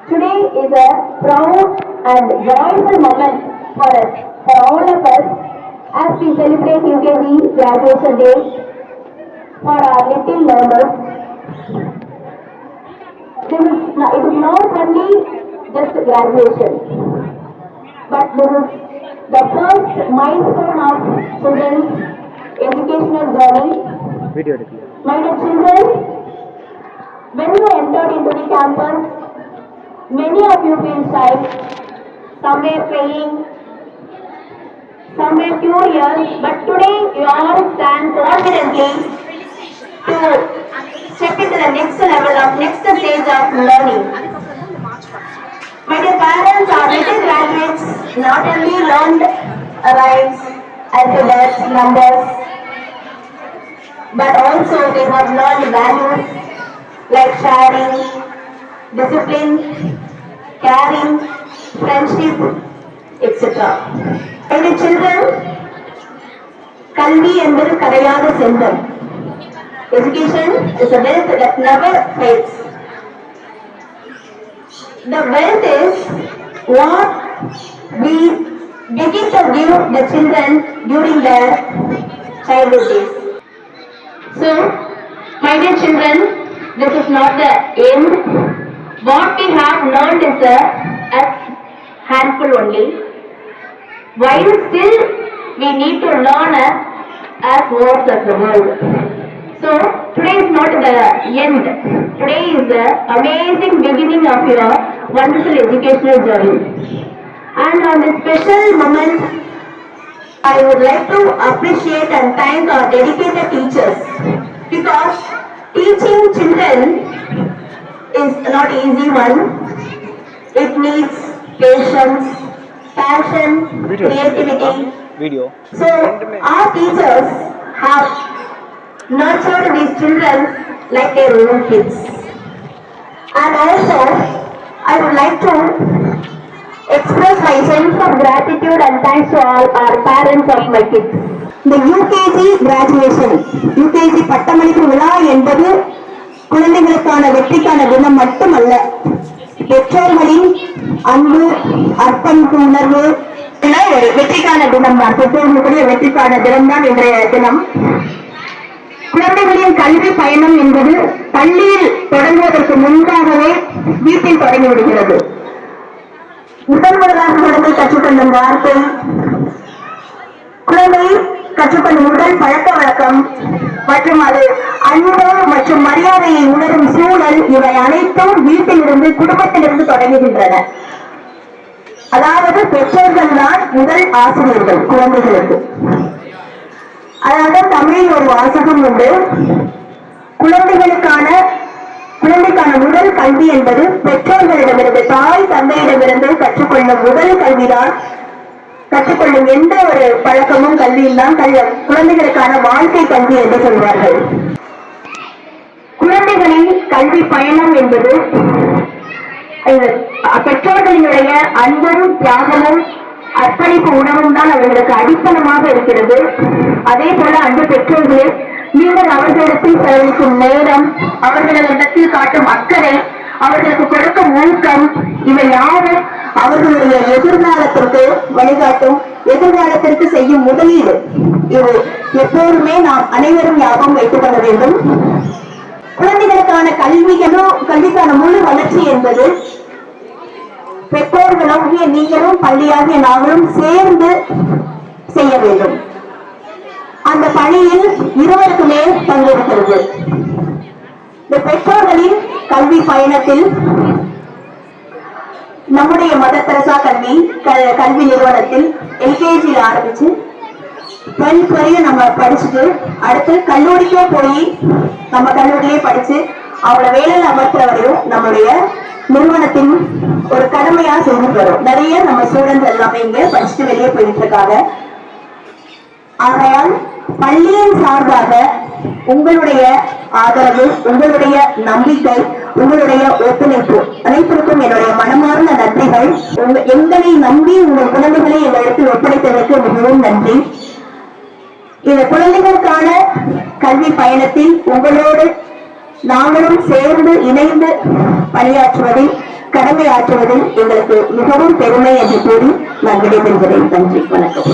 Today is a proud and joyful moment for us, for all of us, as we celebrate UKG graduation day for our little learners. It is not only just graduation, but this is the first milestone of children's educational journey. My dear children, when you entered into the campus, many of you feel shy, some were playing, some were curious, but today you all stand confidently to step into the next level of next stage of learning. My dear parents, our little graduates not only learned rhymes, alphabets, numbers, but also they have learned values like sharing, discipline, caring, friendship, etc. My dear children, கல்வி என்பது கரையாத செல்வம். Education is a wealth that never fades. The wealth is what we begin to give the children during their childhood days. So, my dear children, this is not the end. What we have learned is a handful only. While still we need to learn as words of the world. So, today is not the end. Today is the amazing beginning of your wonderful educational journey. And on this special moment, I would like to appreciate and thank our dedicated teachers, because teaching children is not easy one. It needs patience, passion, creativity. So our teachers have nurtured these children like their own kids. And also, I would like to express my sense of gratitude and thanks to all our parents of my kids. The UKG graduation, UKG பட்டமளிப்பு விழா என்பது குழந்தைகளுக்கான வெற்றிக்கான தினம் மட்டுமல்ல, பெற்றோர்களின் அன்பு, அர்ப்பணிப்பு உணர்வு ஒரு வெற்றிக்கான தினம் தான். பெற்றோர்களுடைய வெற்றிக்கான தினம் தான் இன்றைய தினம். குழந்தைகளின் கல்வி பயணம் என்பது பள்ளியில் தொடங்குவதற்கு முன்பாகவே வீட்டில் தொடங்கிவிடுகிறது. முதலாக குழந்தை கற்றுக்கொள்ளும் வார்த்தை, குழந்தை கற்றுக்கொள்ளும் முதல் பழக்க வழக்கம் மற்றும் அது அன்பு மற்றும் மரியாதையை உணரும் சூழல், இவை அனைத்தும் வீட்டிலிருந்து, குடும்பத்திலிருந்து தொடங்குகின்றன. அதாவது பெற்றோர்கள் தான் முதல் ஆசிரியர்கள் குழந்தைகளுக்கு. அதாவது தமிழில் ஒரு வாசகம் உண்டு, குழந்தைக்கான முதல் கல்வி என்பது பெற்றோர்களிடமிருந்து, தாய் தந்தையிடமிருந்து கற்றுக்கொள்ளும் முதல் கல்விதான். கற்றுக்கொள்ளும் எந்த ஒரு பழக்கமும் கல்வியில் தான் குழந்தைகளுக்கான வாழ்க்கை கல்வி என்று சொல்வார்கள். குழந்தைகளின் கல்வி பயணம் என்பது பெற்றோர்களினுடைய அன்பும் தியாகமும் அர்ப்பணிப்பு உணவும் தான் அவர்களுக்கு அடித்தளமாக இருக்கிறது. அதே போல அன்பு பெற்றோர்களே, நீங்கள் அவர்களிடத்தில் செலவழிக்கும் நேரம், அவர்களிடத்தில் காட்டும் அக்கறை, அவர்களுக்கு கொடுக்கும் ஊக்கம், இவை யாரும் அவர்களுடைய எதிர்காலத்திற்கு வழிகாட்டும், எதிர்காலத்திற்கு செய்யும் முதலீடு. இது எப்போதுமே நாம் அனைவரும் ஞாபகம் வைத்துக் கொள்ள வேண்டும். குழந்தைகளுக்கான கல்விக்கான முழு வளர்ச்சி என்பது பெற்றோர்களும் நீங்களும் பள்ளியாகிய நாங்களும் சேர்ந்து செய்ய வேண்டும். அந்த பணியில் இருவருக்குமே பங்கெடுக்கிறது. இந்த பெற்றோர்களின் கல்வி பயணத்தில் நம்முடைய மதர் தெரசா கல்வி நிறுவனத்தில் எல்கேஜியில் ஆரம்பிச்சு 12th வரையும் நம்ம படிச்சுட்டு அடுத்து கல்லூரிக்கே போய் நம்ம கல்லூரியிலே படிச்சு அவளை வேலையில் அமர்த்துற வரையும் நம்முடைய நிறுவனத்தின் ஒரு கடமையா செஞ்சு வரும். நிறைய நம்ம ஸ்டூடெண்ட்ஸ் எல்லாமே இங்க படிச்சுட்டு வெளியே போயிட்டு இருக்காங்க. ஆகையால் பள்ளியின் சார்பாக உங்களுடைய ஆதரவு, உங்களுடைய நம்பிக்கை, உங்களுடைய ஒத்துழைப்பு அனைத்திற்கும் என்னுடைய மனமார்ந்த நன்றிகள். எங்களை நம்பி உங்கள் குழந்தைகளை எங்களிடத்தில் ஒப்படைத்ததற்கு மிகவும் நன்றி. இந்த குழந்தைகளுக்கான கல்வி பயணத்தில் உங்களோடு நாங்களும் சேர்ந்து இணைந்து பணியாற்றுவதில் கடமை ஆற்றுவதில் எங்களுக்கு மிகவும் பெருமை என்று கூறி நான் விடைபெறுகிறேன். நன்றி, வணக்கம்.